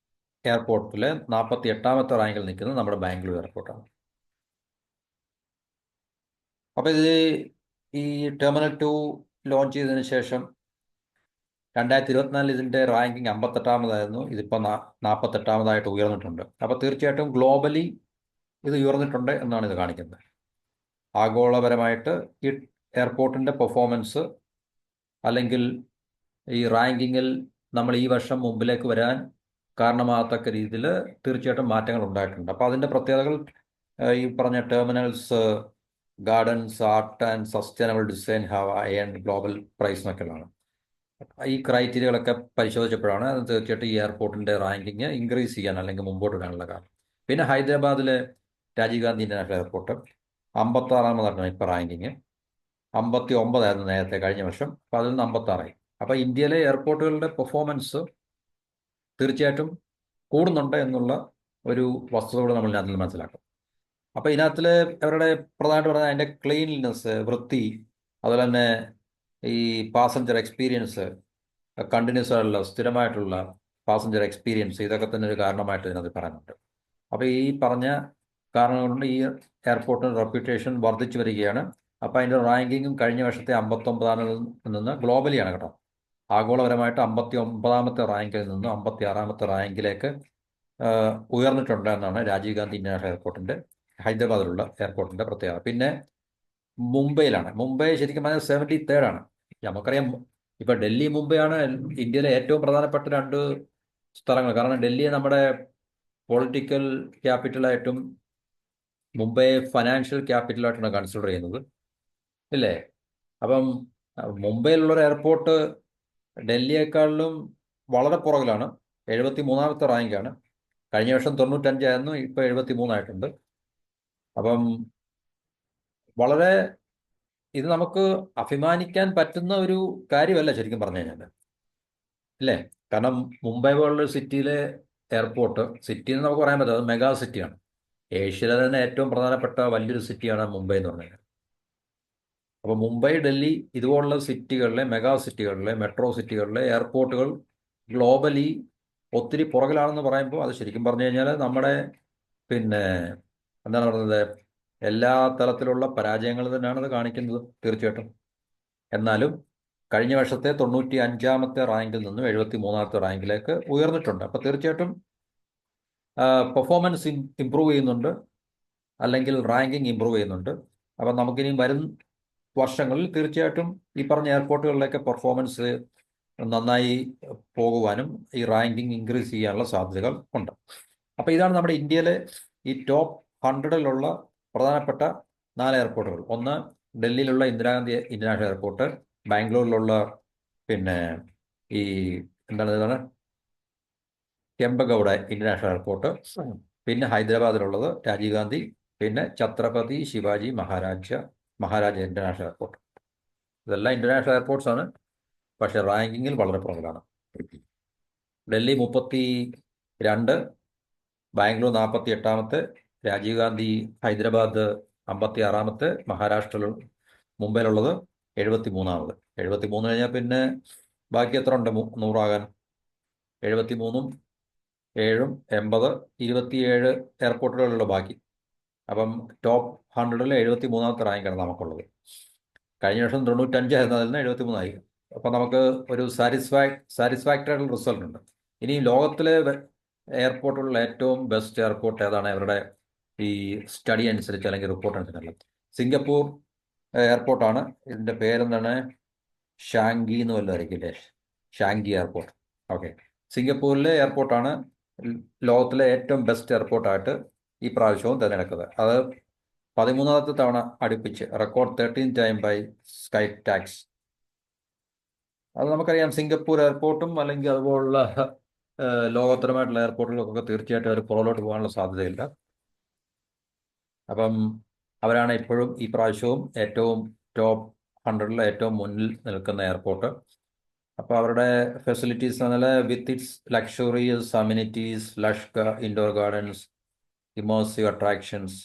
എയർപോർട്ടിൽ 48ാമത്തെ റാങ്കിൽ നിൽക്കുന്നത് നമ്മുടെ ബാംഗ്ലൂർ എയർപോർട്ടാണ്. അപ്പോൾ ഇത് ഈ ടെർമിനൽ 2 ലോഞ്ച് ചെയ്തതിന് ശേഷം 2024 ഇതിൻ്റെ റാങ്കിങ് 58ാമതായിരുന്നു. ഇതിപ്പോൾ 48ാമതായിട്ട് ഉയർന്നിട്ടുണ്ട്. അപ്പോൾ തീർച്ചയായിട്ടും ഗ്ലോബലി ഇത് ഉയർന്നിട്ടുണ്ട് എന്നാണ് ഇത് കാണിക്കുന്നത്. ആഗോളപരമായിട്ട് ഈ എയർപോർട്ടിൻ്റെ പെർഫോമൻസ് അല്ലെങ്കിൽ ഈ റാങ്കിങ്ങിൽ നമ്മൾ ഈ വർഷം മുമ്പിലേക്ക് വരാൻ കാരണമാകത്തക്ക രീതിയിൽ തീർച്ചയായിട്ടും മാറ്റങ്ങൾ ഉണ്ടായിട്ടുണ്ട്. അപ്പോൾ അതിൻ്റെ പ്രത്യേകതകൾ ഈ പറഞ്ഞ terminals, gardens, art and sustainable design have earned global prize എന്നൊക്കെയാണ്. ഈ ക്രൈറ്റീരിയകളൊക്കെ പരിശോധിച്ചപ്പോഴാണ് അത് തീർച്ചയായിട്ടും ഈ എയർപോർട്ടിൻ്റെ റാങ്കിങ് ഇൻക്രീസ് ചെയ്യാൻ അല്ലെങ്കിൽ മുമ്പോട്ട് വരാനുള്ള കാരണം. പിന്നെ ഹൈദരാബാദിലെ രാജീവ് ഗാന്ധി ഇന്റർനാഷണൽ എയർപോർട്ട് 56ാമതാണ് ഇപ്പോൾ റാങ്കിങ്. 59ആയിരുന്നു നേരത്തെ കഴിഞ്ഞ വർഷം. അപ്പോൾ അതിൽ നിന്ന് 56ആയി. അപ്പോൾ ഇന്ത്യയിലെ എയർപോർട്ടുകളുടെ പെർഫോമൻസ് തീർച്ചയായിട്ടും കൂടുന്നുണ്ട് എന്നുള്ള ഒരു വസ്തുത കൂടെ നമ്മൾ ഇതിനകത്ത് മനസ്സിലാക്കും. അപ്പോൾ ഇതിനകത്തിൽ അവരുടെ പ്രധാനമായിട്ട് പറഞ്ഞാൽ അതിൻ്റെ ക്ലീൻലിനെസ്, വൃത്തി, അതുപോലെ തന്നെ ഈ പാസഞ്ചർ എക്സ്പീരിയൻസ്, കണ്ടിന്യൂസ് ആയിട്ടുള്ള സ്ഥിരമായിട്ടുള്ള പാസഞ്ചർ എക്സ്പീരിയൻസ്, ഇതൊക്കെ തന്നെ ഒരു കാരണമായിട്ട് ഇതിനകത്ത് പറയുന്നുണ്ട്. അപ്പോൾ ഈ പറഞ്ഞ കാരണം കൊണ്ട് ഈ എയർപോർട്ടിന് റെപ്യൂട്ടേഷൻ വർദ്ധിച്ചു വരികയാണ്. അപ്പോൾ അതിൻ്റെ റാങ്കിങ്ങും കഴിഞ്ഞ വർഷത്തെ 59ാമിൽ നിന്ന് ഗ്ലോബലിയാണ് കേട്ടോ, ആഗോളപരമായിട്ട് 59ാമത്തെ റാങ്കിൽ നിന്ന് 56ാമത്തെ റാങ്കിലേക്ക് ഉയർന്നിട്ടുണ്ട് എന്നാണ് രാജീവ് ഗാന്ധി ഇന്റർനാഷണൽ എയർപോർട്ടിൻ്റെ ഹൈദരാബാദിലുള്ള എയർപോർട്ടിൻ്റെ പ്രത്യേകത. പിന്നെ മുംബൈയിലാണ്. മുംബൈ ശരിക്കും പറഞ്ഞാൽ 73rd-ആണ്. നമുക്കറിയാം ഇപ്പോൾ ഡൽഹി, മുംബൈയാണ് ഇന്ത്യയിലെ ഏറ്റവും പ്രധാനപ്പെട്ട 2 സ്ഥലങ്ങൾ. കാരണം ഡൽഹിയെ നമ്മുടെ പൊളിറ്റിക്കൽ ക്യാപിറ്റലായിട്ടും മുംബൈ ഫൈനാൻഷ്യൽ ക്യാപിറ്റലായിട്ടാണ് കൺസിഡർ ചെയ്യുന്നത്, ഇല്ലേ? അപ്പം മുംബൈയിലുള്ളൊരു എയർപോർട്ട് ഡൽഹിയേക്കാളിലും വളരെ പുറകിലാണ്. 73ാമത്തെ റാങ്കാണ്. കഴിഞ്ഞ വർഷം 95ആയിരുന്നു, ഇപ്പോൾ 73ആയിട്ടുണ്ട്. അപ്പം വളരെ ഇത് നമുക്ക് അഭിമാനിക്കാൻ പറ്റുന്ന ഒരു കാര്യമല്ല ശരിക്കും പറഞ്ഞു കഴിഞ്ഞാൽ, ഇല്ലേ? കാരണം മുംബൈ പോലുള്ള സിറ്റിയിലെ എയർപോർട്ട്, സിറ്റി എന്ന് നമുക്ക് പറയാൻ പറ്റും, അത് മെഗാ സിറ്റിയാണ്. ഏഷ്യയിലെ തന്നെ ഏറ്റവും പ്രധാനപ്പെട്ട വലിയൊരു സിറ്റിയാണ് മുംബൈ എന്ന് പറഞ്ഞാൽ. അപ്പോൾ മുംബൈ, ഡൽഹി ഇതുപോലുള്ള സിറ്റികളിലെ, മെഗാ സിറ്റികളിലെ, മെട്രോ സിറ്റികളിലെ എയർപോർട്ടുകൾ ഗ്ലോബലി ഒത്തിരി പുറകിലാണെന്ന് പറയുമ്പോൾ അത് ശരിക്കും പറഞ്ഞു കഴിഞ്ഞാൽ നമ്മുടെ പിന്നെ എന്താണ് പറയുന്നത്, എല്ലാ തലത്തിലുള്ള പരാജയങ്ങൾ തന്നെയാണ് അത് കാണിക്കുന്നത് തീർച്ചയായിട്ടും. എന്നാലും കഴിഞ്ഞ വർഷത്തെ 95ാമത്തെ റാങ്കിൽ നിന്നും 73ാമത്തെ റാങ്കിലേക്ക് ഉയർന്നിട്ടുണ്ട്. അപ്പോൾ തീർച്ചയായിട്ടും പെർഫോമൻസ് ഇമ്പ്രൂവ് ചെയ്യുന്നുണ്ട്, അല്ലെങ്കിൽ റാങ്കിങ് ഇമ്പ്രൂവ് ചെയ്യുന്നുണ്ട്. അപ്പം നമുക്കിനി വരും വർഷങ്ങളിൽ തീർച്ചയായിട്ടും ഈ പറഞ്ഞ എയർപോർട്ടുകളിലേക്ക് പെർഫോമൻസ് നന്നായി പോകുവാനും ഈ റാങ്കിങ് ഇൻക്രീസ് ചെയ്യാനുള്ള സാധ്യതകൾ ഉണ്ട്. അപ്പോൾ ഇതാണ് നമ്മുടെ ഇന്ത്യയിലെ ഈ ടോപ്പ് 100-ലുള്ള പ്രധാനപ്പെട്ട 4 എയർപോർട്ടുകൾ. ഒന്ന് ഡൽഹിയിലുള്ള ഇന്ദിരാഗാന്ധി ഇന്റർനാഷണൽ എയർപോർട്ട്, ബാംഗ്ലൂരിലുള്ള പിന്നെ ഈ ഇതാണ് കെമ്പഗൌഡ ഇന്റർനാഷണൽ എയർപോർട്ട്, പിന്നെ ഹൈദരാബാദിലുള്ളത് രാജീവ് ഗാന്ധി, പിന്നെ ഛത്രപതി ശിവാജി മഹാരാജ ഇന്റർനാഷണൽ എയർപോർട്ട്. ഇതെല്ലാം ഇന്റർനാഷണൽ എയർപോർട്ട്സ് ആണ്, പക്ഷേ റാങ്കിങ്ങിൽ വളരെ പുറകിലാണ്. ഡൽഹി 32, ബാംഗ്ലൂർ 48, രാജീവ് ഗാന്ധി ഹൈദരാബാദ് 56, മഹാരാഷ്ട്രയിൽ മുംബൈയിലുള്ളത് 73. 73 കഴിഞ്ഞാൽ പിന്നെ ബാക്കി എത്ര ഉണ്ട് 100 ആകാൻ? 73, 7, 80, 27 എയർപോർട്ടുകളുള്ള ബാക്കി. അപ്പം ടോപ്പ് 100-ൽ 73ാമത്തെ റാങ്കാണ് നമുക്കുള്ളത്. കഴിഞ്ഞ വർഷം 95ആയിരുന്നു, അതിൽ നിന്ന് 73ആയി. അപ്പം നമുക്ക് ഒരു സാറ്റിസ്ഫാക്ടറി ആയിട്ടുള്ള റിസൾട്ട് ഉണ്ട്. ഇനി ലോകത്തിലെ എയർപോർട്ടുകളിൽ ഏറ്റവും ബെസ്റ്റ് എയർപോർട്ട് ഏതാണ്? അവരുടെ ഈ സ്റ്റഡി അനുസരിച്ച് അല്ലെങ്കിൽ റിപ്പോർട്ട് അനുസരിച്ചുള്ളത് സിംഗപ്പൂർ എയർപോർട്ടാണ്. ഇതിൻ്റെ പേരെന്താണ്? ഷാങ്കി എന്ന് വല്ലതായിരിക്കില്ലേ? ഷാങ്കി എയർപോർട്ട്. ഓക്കെ, സിംഗപ്പൂരിലെ എയർപോർട്ടാണ് ലോകത്തിലെ ഏറ്റവും ബെസ്റ്റ് എയർപോർട്ടായിട്ട് ഈ പ്രാവശ്യവും തിരഞ്ഞെടുക്കുന്നത്. അത് 13ാമത്തെ തവണ അടുപ്പിച്ച് record 13 time by Skytrax. അത് നമുക്കറിയാം. സിംഗപ്പൂർ എയർപോർട്ടും അല്ലെങ്കിൽ അതുപോലുള്ള ലോകോത്തരമായിട്ടുള്ള എയർപോർട്ടുകൾക്കൊക്കെ തീർച്ചയായിട്ടും അവർ പുറകോട്ട് പോകാനുള്ള സാധ്യതയില്ല. അപ്പം അവരാണ് ഇപ്പോഴും ഈ പ്രാവശ്യവും ഏറ്റവും ടോപ്പ് 100-ൽ ഏറ്റവും മുന്നിൽ നിൽക്കുന്ന എയർപോർട്ട്. അപ്പോൾ അവരുടെ ഫെസിലിറ്റീസ് എന്നാൽ with its luxurious amenities, lush indoor gardens, immersive attractions.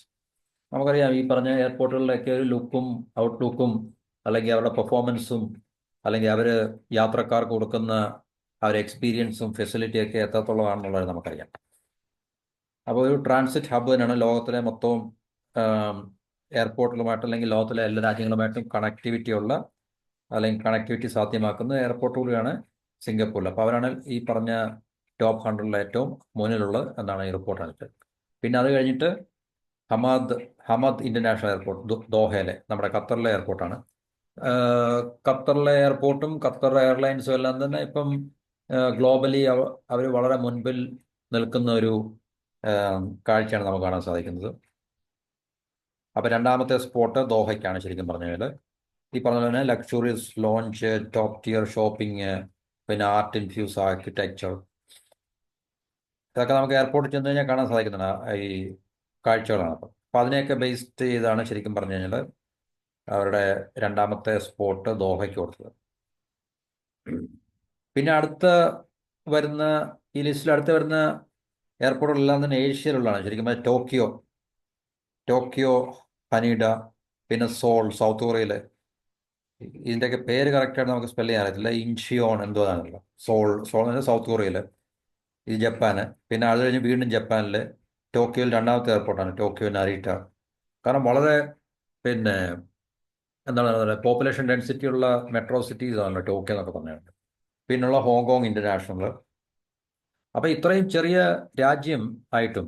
നമുക്കറിയാം ഈ പറഞ്ഞ എയർപോർട്ടുകളിലൊക്കെ ഒരു ലുക്കും ഔട്ട്ലുക്കും അല്ലെങ്കിൽ അവരുടെ പെർഫോമൻസും അല്ലെങ്കിൽ അവർ യാത്രക്കാർക്ക് കൊടുക്കുന്ന അവരുടെ എക്സ്പീരിയൻസും ഫെസിലിറ്റിയൊക്കെ എത്രത്തോളമാണെന്നുള്ളത് നമുക്കറിയാം. അപ്പോൾ ഒരു ട്രാൻസിറ്റ് ഹബ്ബ് തന്നെയാണ് ലോകത്തിലെ മൊത്തം എയർപോർട്ടുകളുമായിട്ട് അല്ലെങ്കിൽ ലോകത്തിലെ എല്ലാ രാജ്യങ്ങളുമായിട്ടും കണക്ടിവിറ്റിയുള്ള അല്ലെങ്കിൽ കണക്ടിവിറ്റി സാധ്യമാക്കുന്ന എയർപോർട്ട് കൂടിയാണ് സിംഗപ്പൂരിൽ. അപ്പോൾ അവരാണ് ഈ പറഞ്ഞ ടോപ്പ് 100-ൽ ഏറ്റവും മുന്നിലുള്ളത് എന്നാണ് ഈ റിപ്പോർട്ട് കണ്ടിട്ട്. പിന്നെ അത് കഴിഞ്ഞിട്ട് ഹമദ് ഇന്റർനാഷണൽ എയർപോർട്ട് ദോഹയിലെ, നമ്മുടെ ഖത്തറിലെ എയർപോർട്ടാണ്. ഖത്തറിലെ എയർപോർട്ടും ഖത്തർ എയർലൈൻസും എല്ലാം തന്നെ ഇപ്പം ഗ്ലോബലി അവർ വളരെ മുൻപിൽ നിൽക്കുന്ന ഒരു കാഴ്ചയാണ് നമുക്ക് കാണാൻ സാധിക്കുന്നത്. അപ്പോൾ രണ്ടാമത്തെ സ്പോട്ട് ദോഹയ്ക്കാണ് ശരിക്കും പറഞ്ഞു കഴിഞ്ഞാൽ. ഈ പറഞ്ഞ പോലെ luxurious launch, top tear shopping, പിന്നെ ആർട്ട് ഇൻഫ്യൂസ് ആർക്കിടെക്ചർ, ഇതൊക്കെ നമുക്ക് എയർപോർട്ടിൽ ചെന്ന് കഴിഞ്ഞാൽ കാണാൻ സാധിക്കുന്നതാണ് ഈ കാഴ്ചകളാണ്. അപ്പം അതിനെയൊക്കെ ബേസ്ഡ് ചെയ്താണ് ശരിക്കും പറഞ്ഞു കഴിഞ്ഞാൽ അവരുടെ രണ്ടാമത്തെ സ്പോട്ട് ദോഹയ്ക്ക് കൊടുത്തത്. പിന്നെ ഈ ലിസ്റ്റിൽ അടുത്ത് വരുന്ന എയർപോർട്ടുകളെല്ലാം തന്നെ ഏഷ്യയിലുള്ളതാണ് ശരിക്കും. ടോക്കിയോ, ഹനീഡ, പിന്നെ സോൾ സൗത്ത് കൊറിയയിൽ. ഇതിൻ്റെയൊക്കെ പേര് കറക്റ്റായിട്ട് നമുക്ക് സ്പെല്ല് ചെയ്യാൻ അറിയത്തില്ല. ഇൻഷിയോൺ എന്തോ ആണല്ലോ. സോൾ എന്ന് സൗത്ത് കൊറിയയിൽ, ഇത് ജപ്പാന്. പിന്നെ അത് കഴിഞ്ഞ് വീണ്ടും ജപ്പാനിൽ ടോക്കിയോയിൽ രണ്ടാമത്തെ എയർപോർട്ടാണ് ടോക്കിയോ നരീറ്റ. കാരണം വളരെ പിന്നെ എന്താണ് പറയുക, പോപ്പുലേഷൻ ഡെൻസിറ്റി ഉള്ള മെട്രോ സിറ്റീസ് ആണല്ലോ ടോക്കിയോ എന്നൊക്കെ പറഞ്ഞിട്ടുണ്ട്. പിന്നുള്ള ഹോങ്കോങ് ഇന്റർനാഷണൽ. അപ്പോൾ ഇത്രയും ചെറിയ രാജ്യം ആയിട്ടും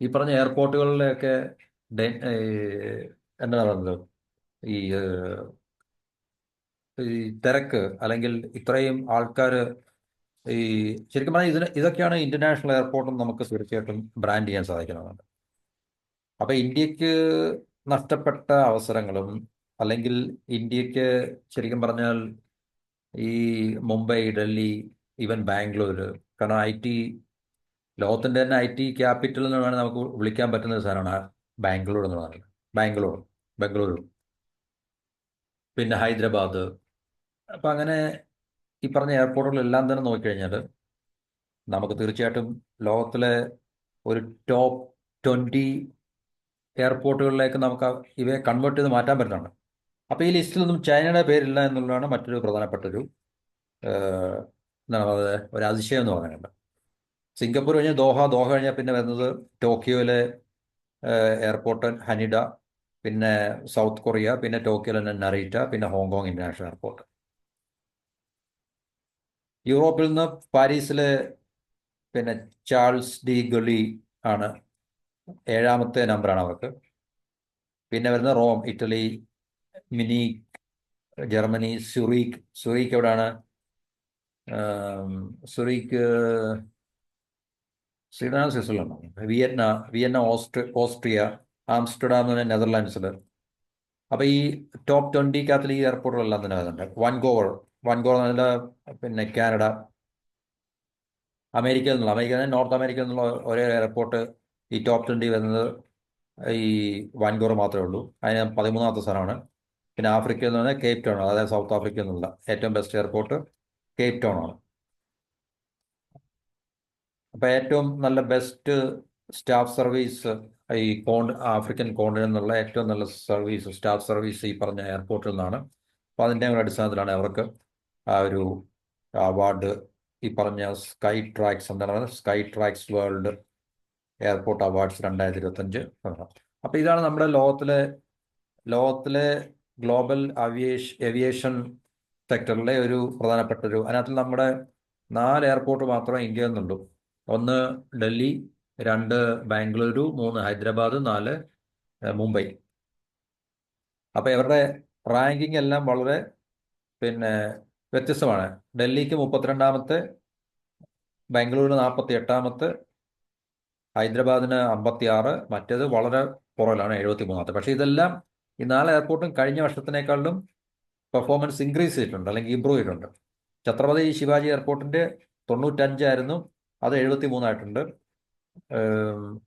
ഈ പറഞ്ഞ എയർപോർട്ടുകളിലൊക്കെ എന്താണ് പറയുന്നത്, ഈ തിരക്ക് അല്ലെങ്കിൽ ഇത്രയും ആൾക്കാർ ഈ ശരിക്കും പറഞ്ഞാൽ ഇതൊക്കെയാണ് ഇന്റർനാഷണൽ എയർപോർട്ടും നമുക്ക് തീർച്ചയായിട്ടും ബ്രാൻഡ് ചെയ്യാൻ സാധിക്കുന്നതാണ്. അപ്പോൾ ഇന്ത്യക്ക് നഷ്ടപ്പെട്ട അവസരങ്ങളും അല്ലെങ്കിൽ ഇന്ത്യക്ക് ശരിക്കും പറഞ്ഞാൽ ഈ മുംബൈ, ഡൽഹി, ഈവൻ ബാംഗ്ലൂർ, കാരണം ലോകത്തിൻ്റെ തന്നെ IT ക്യാപിറ്റൽ എന്ന് വേണമെങ്കിൽ നമുക്ക് വിളിക്കാൻ പറ്റുന്ന ഒരു സാധനമാണ് ബാംഗ്ലൂർ എന്ന് പറയുന്നത്. ബംഗളൂരു, പിന്നെ ഹൈദരാബാദ്. അപ്പം അങ്ങനെ ഈ പറഞ്ഞ എയർപോർട്ടുകളെല്ലാം തന്നെ നോക്കിക്കഴിഞ്ഞാൽ നമുക്ക് തീർച്ചയായിട്ടും ലോകത്തിലെ ഒരു ടോപ്പ് 20 എയർപോർട്ടുകളിലേക്ക് നമുക്ക് ഇവയെ കൺവേർട്ട് ചെയ്ത് മാറ്റാൻ പറ്റുന്നുണ്ട്. അപ്പോൾ ഈ ലിസ്റ്റിലൊന്നും ചൈനയുടെ പേരില്ല എന്നുള്ളതാണ് മറ്റൊരു പ്രധാനപ്പെട്ട എന്താണ് ഒരു അതിശയം എന്ന് പറയുന്നത്. സിംഗപ്പൂർ കഴിഞ്ഞ് ദോഹ കഴിഞ്ഞാൽ പിന്നെ വരുന്നത് ടോക്കിയോയിലെ എയർപോർട്ട് ഹനിഡ, പിന്നെ സൗത്ത് കൊറിയ, പിന്നെ ടോക്കിയോയിലെ നറീറ്റ, പിന്നെ ഹോങ്കോങ് ഇന്റർനാഷണൽ എയർപോർട്ട്. യൂറോപ്പിൽ നിന്ന് പാരീസിലെ പിന്നെ ചാൾസ് ഡി ഗൊളി ആണ് 7ാമത്തെ നമ്പറാണ് അവർക്ക്. പിന്നെ വരുന്നത് Rome, Italy, Munich, Germany, Zurich എവിടെയാണ്? Zurich Sweden, Switzerland, Vienna Austria, Amsterdam എന്ന് പറഞ്ഞാൽ നെതർലാൻഡ്സിൽ. അപ്പോൾ ഈ ടോപ്പ് 20-ക്കകത്തിൽ ഈ എയർപോർട്ടുകളെല്ലാം തന്നെ വരുന്നുണ്ട്. വാൻകൂവർ എന്ന് പറഞ്ഞാൽ പിന്നെ കാനഡ. അമേരിക്കയിൽ നോർത്ത് അമേരിക്കയിൽ നിന്നുള്ള ഒരേ എയർപോർട്ട് ഈ ടോപ്പ് 20 വരുന്നത് ഈ വാൻകൂവർ മാത്രമേ ഉള്ളൂ. അതിന് 13ാമത്തെ സ്ഥലമാണ്. പിന്നെ ആഫ്രിക്കയിൽ നിന്ന് പറഞ്ഞാൽ കേപ്പ് ടൗൺ, അതായത് സൗത്ത് ആഫ്രിക്കയിൽ നിന്നുള്ള ഏറ്റവും ബെസ്റ്റ് എയർപോർട്ട് കേപ്പ് ടൗൺ ആണ്. അപ്പോൾ ഏറ്റവും നല്ല ബെസ്റ്റ് സ്റ്റാഫ് സർവീസ് ഈ ആഫ്രിക്കൻ കോണ്ടിനെന്റിൽ നിന്നുള്ള ഏറ്റവും നല്ല സ്റ്റാഫ് സർവീസ് ഈ പറഞ്ഞ എയർപോർട്ടിൽ നിന്നാണ്. അപ്പോൾ അതിൻ്റെ ഒരു അടിസ്ഥാനത്തിലാണ് അവർക്ക് ആ ഒരു അവാർഡ് ഈ പറഞ്ഞ sky tracks world airport awards 2025. അപ്പോൾ ഇതാണ് നമ്മുടെ ലോകത്തിലെ ഗ്ലോബൽ ഏവിയേഷൻ സെക്ടറിലെ ഒരു പ്രധാനപ്പെട്ട അതിനകത്ത് നമ്മുടെ 4 എയർപോർട്ട് മാത്രമേ ഇന്ത്യയിൽ നിന്നുള്ളൂ. 1 ഡൽഹി, 2 ബാംഗ്ലൂരു, 3 ഹൈദരാബാദ്, 4 മുംബൈ. അപ്പോൾ ഇവരുടെ റാങ്കിങ് എല്ലാം വളരെ വ്യത്യസ്തമാണ്. ഡൽഹിക്ക് 32ാമത്തെ, ബാംഗ്ലൂരിന് 48ാമത്തെ, ഹൈദരാബാദിന് 56, മറ്റേത് വളരെ പുറകിലാണ് 73ാമത്തെ. പക്ഷേ ഇതെല്ലാം ഈ 4 എയർപോർട്ടും കഴിഞ്ഞ വർഷത്തിനേക്കാളും പെർഫോമൻസ് ഇൻക്രീസ് ചെയ്തിട്ടുണ്ട്, അല്ലെങ്കിൽ ഇമ്പ്രൂവ് ചെയ്തിട്ടുണ്ട്. ഛത്രപതി ശിവാജി എയർപോർട്ടിൻ്റെ 95 ആയിരുന്നു, അത് 73 ആയിട്ടുണ്ട്.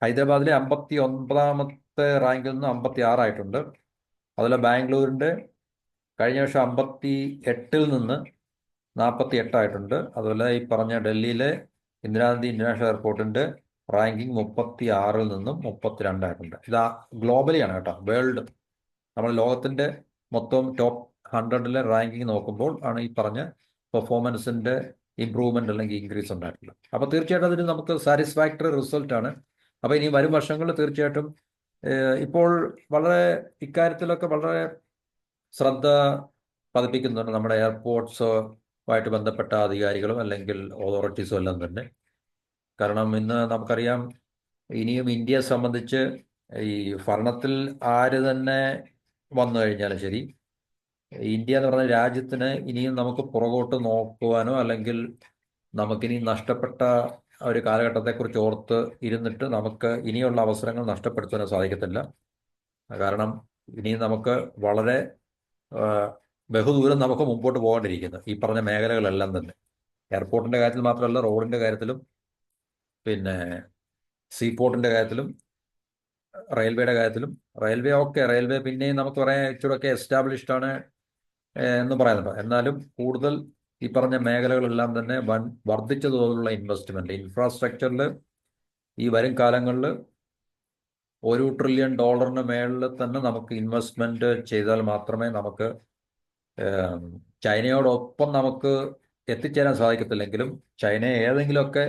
ഹൈദരാബാദിലെ 59ാമത്തെ റാങ്കിൽ നിന്ന് 56 ആയിട്ടുണ്ട്. അതുപോലെ ബാംഗ്ലൂരിൻ്റെ കഴിഞ്ഞ വർഷം 58ൽ നിന്ന് 48 ആയിട്ടുണ്ട്. അതുപോലെ ഈ പറഞ്ഞ ഡൽഹിയിലെ ഇന്ദിരാഗാന്ധി ഇന്റർനാഷണൽ എയർപോർട്ടിൻ്റെ റാങ്കിങ് 36ൽ നിന്നും 32 ആയിട്ടുണ്ട്. ഇത് ഗ്ലോബലിയാണ് കേട്ടോ, വേൾഡ്. നമ്മൾ ലോകത്തിൻ്റെ മൊത്തം ടോപ്പ് 100ലെ റാങ്കിങ് നോക്കുമ്പോൾ ആണ് ഈ പറഞ്ഞ പെർഫോമൻസിൻ്റെ ഇമ്പ്രൂവ്മെൻ്റ് അല്ലെങ്കിൽ ഇൻക്രീസ് ഉണ്ടായിട്ടുള്ളത്. അപ്പോൾ തീർച്ചയായിട്ടും അതിന് നമുക്ക് സാറ്റിസ്ഫാക്ടറി റിസൾട്ടാണ്. അപ്പോൾ ഇനി വരും വർഷങ്ങളിൽ തീർച്ചയായിട്ടും ഇപ്പോൾ ഇക്കാര്യത്തിലൊക്കെ വളരെ ശ്രദ്ധ പതിപ്പിക്കുന്നുണ്ട് നമ്മുടെ എയർപോർട്ട്സുമായിട്ട് ബന്ധപ്പെട്ട അധികാരികളും അല്ലെങ്കിൽ അതോറിറ്റീസും എല്ലാം തന്നെ. കാരണം ഇന്ന് നമുക്കറിയാം, ഇനിയും ഇന്ത്യയെ സംബന്ധിച്ച് ഈ ഭരണത്തിൽ ആര് തന്നെ വന്നു കഴിഞ്ഞാലും ശരി, ഇന്ത്യ എന്ന് പറഞ്ഞ രാജ്യത്തിന് ഇനിയും നമുക്ക് പുറകോട്ട് നോക്കുവാനോ അല്ലെങ്കിൽ നമുക്കിനി നഷ്ടപ്പെട്ട ഒരു കാലഘട്ടത്തെക്കുറിച്ച് ഓർത്ത് ഇരുന്നിട്ട് നമുക്ക് ഇനിയുള്ള അവസരങ്ങൾ നഷ്ടപ്പെടുത്താനോ സാധിക്കത്തില്ല. കാരണം ഇനിയും നമുക്ക് വളരെ ബഹുദൂരം നമുക്ക് മുമ്പോട്ട് പോകേണ്ടിയിരിക്കുന്നു ഈ പറഞ്ഞ മേഖലകളെല്ലാം തന്നെ. എയർപോർട്ടിൻ്റെ കാര്യത്തിൽ മാത്രമല്ല, റോഡിൻ്റെ കാര്യത്തിലും പിന്നെ സീപോർട്ടിൻ്റെ കാര്യത്തിലും റെയിൽവേയുടെ കാര്യത്തിലും. റെയിൽവേ പിന്നെയും നമുക്ക് പറയാൻ ഇച്ചിരൊക്കെ എസ്റ്റാബ്ലിഷ്ഡ് ആണ് എന്ന് പറയുന്നുണ്ട്. എന്നാലും കൂടുതൽ ഈ പറഞ്ഞ മേഖലകളെല്ലാം തന്നെ വർദ്ധിച്ച തോതിലുള്ള ഇൻവെസ്റ്റ്മെൻറ്റ് ഇൻഫ്രാസ്ട്രക്ചറിൽ ഈ വരും കാലങ്ങളിൽ $1 ട്രില്യൺ മേളിൽ തന്നെ നമുക്ക് ഇൻവെസ്റ്റ്മെൻറ്റ് ചെയ്താൽ മാത്രമേ നമുക്ക് ചൈനയോടൊപ്പം നമുക്ക് എത്തിച്ചേരാൻ സാധിക്കത്തില്ലെങ്കിലും ചൈനയെ ഏതെങ്കിലുമൊക്കെ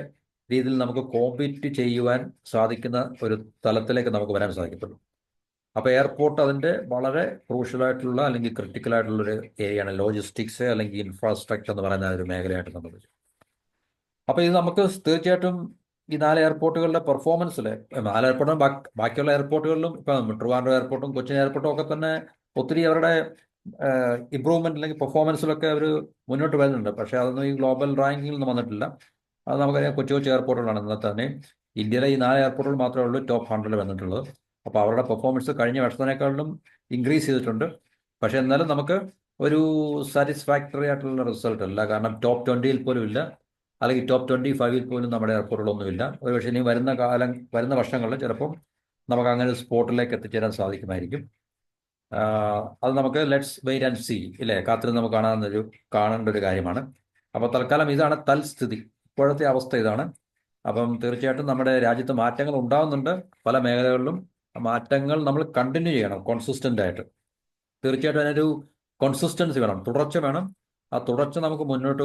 രീതിയിൽ നമുക്ക് കോമ്പീറ്റ് ചെയ്യുവാൻ സാധിക്കുന്ന ഒരു തലത്തിലേക്ക് നമുക്ക് വരാൻ സാധിക്കത്തുള്ളൂ. അപ്പോൾ എയർപോർട്ട് അതിൻ്റെ വളരെ ക്രൂഷ്യലായിട്ടുള്ള അല്ലെങ്കിൽ ക്രിട്ടിക്കലായിട്ടുള്ളൊരു ഏരിയയാണ്. ലോജിസ്റ്റിക്സ് അല്ലെങ്കിൽ ഇൻഫ്രാസ്ട്രക്ചർ എന്ന് പറയുന്ന ഒരു മേഖലയായിട്ട് നമ്മൾ. അപ്പോൾ ഇത് നമുക്ക് തീർച്ചയായിട്ടും ഈ 4 എയർപോർട്ടുകളുടെ പെർഫോമൻസിൽ 4 എയർപോർട്ടും ബാക്കിയുള്ള എയർപോർട്ടുകളിലും ഇപ്പം ട്രിവാൻഡ്രം എയർപോർട്ടും കൊച്ചിൻ എയർപോർട്ടും ഒക്കെ തന്നെ ഒത്തിരി അവരുടെ ഇമ്പ്രൂവ്മെൻറ്റ് അല്ലെങ്കിൽ പെർഫോമൻസിലൊക്കെ അവർ മുന്നോട്ട് വരുന്നുണ്ട്. പക്ഷേ അതൊന്നും ഈ ഗ്ലോബൽ റാങ്കിങ്ങിൽ ഒന്നും വന്നിട്ടില്ല. അത് നമുക്കറിയാം, കൊച്ചു എയർപോർട്ടുകളാണ്. എന്നാൽ തന്നെ ഇന്ത്യയിലെ ഈ 4 എയർപോർട്ടുകൾ മാത്രമേ ഉള്ളൂ ടോപ്പ് 100ൽ വന്നിട്ടുള്ളത്. അപ്പോൾ അവരുടെ പെർഫോമൻസ് കഴിഞ്ഞ വർഷത്തിനേക്കാളും ഇൻക്രീസ് ചെയ്തിട്ടുണ്ട്. പക്ഷേ എന്നാലും നമുക്ക് ഒരു സാറ്റിസ്ഫാക്ടറി ആയിട്ടുള്ള റിസൾട്ട് അല്ല. കാരണം ടോപ്പ് 20ൽ പോലും ഇല്ല, അല്ലെങ്കിൽ ടോപ്പ് 25ൽ പോലും നമ്മുടെ എയർപോർട്ടുകളൊന്നുമില്ല. ഒരുപക്ഷെ ഇനി വരുന്ന വർഷങ്ങളിൽ ചിലപ്പം നമുക്ക് അങ്ങനെ ഒരു സ്പോട്ടിലേക്ക് എത്തിച്ചേരാൻ സാധിക്കുമായിരിക്കും. അത് നമുക്ക് ലെറ്റ്സ് വെയിറ്റ് ആൻഡ് സീ, ഇല്ലേ, കാത്തിരുന്ന് നമുക്ക് കാണേണ്ട ഒരു കാര്യമാണ്. അപ്പോൾ തൽക്കാലം ഇതാണ് തൽസ്ഥിതി, ഇപ്പോഴത്തെ അവസ്ഥ ഇതാണ്. അപ്പം തീർച്ചയായിട്ടും നമ്മുടെ രാജ്യത്ത് മാറ്റങ്ങൾ ഉണ്ടാകുന്നുണ്ട് പല മേഖലകളിലും. മാറ്റങ്ങൾ നമ്മൾ കണ്ടിന്യൂ ചെയ്യണം കൺസിസ്റ്റൻ്റ് ആയിട്ട്. തീർച്ചയായിട്ടും അതിനൊരു കൺസിസ്റ്റൻസി വേണം, തുടർച്ച വേണം. ആ തുടർച്ച നമുക്ക് മുന്നോട്ട്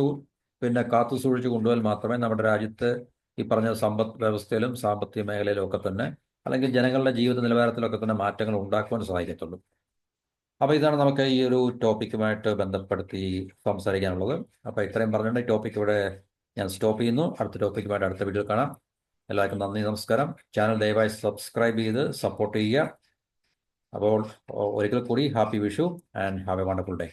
കാത്തു സൂക്ഷിച്ച് കൊണ്ടുപോയാൽ മാത്രമേ നമ്മുടെ രാജ്യത്ത് ഈ പറഞ്ഞ സമ്പദ് വ്യവസ്ഥയിലും സാമ്പത്തിക മേഖലയിലും ഒക്കെ തന്നെ, അല്ലെങ്കിൽ ജനങ്ങളുടെ ജീവിത നിലവാരത്തിലൊക്കെ തന്നെ മാറ്റങ്ങൾ ഉണ്ടാക്കുവാൻ സാധിക്കത്തുള്ളൂ. അപ്പോൾ ഇതാണ് നമുക്ക് ഈ ഒരു ടോപ്പിക്കുമായിട്ട് ബന്ധപ്പെടുത്തി സംസാരിക്കാനുള്ളത്. അപ്പോൾ ഇത്രയും പറഞ്ഞുകൊണ്ട് ഈ ടോപ്പിക്ക് ഇവിടെ ഞാൻ സ്റ്റോപ്പ് ചെയ്യുന്നു. അടുത്ത ടോപ്പിക്കുമായിട്ട് അടുത്ത വീഡിയോ കാണാം. എല്ലാവർക്കും നന്ദി, നമസ്കാരം. ചാനൽ ദയവായി സബ്സ്ക്രൈബ് ചെയ്ത് സപ്പോർട്ട് ചെയ്യുക. അപ്പോൾ ഒരിക്കൽ കൂടി happy Vishu and have A wonderful day.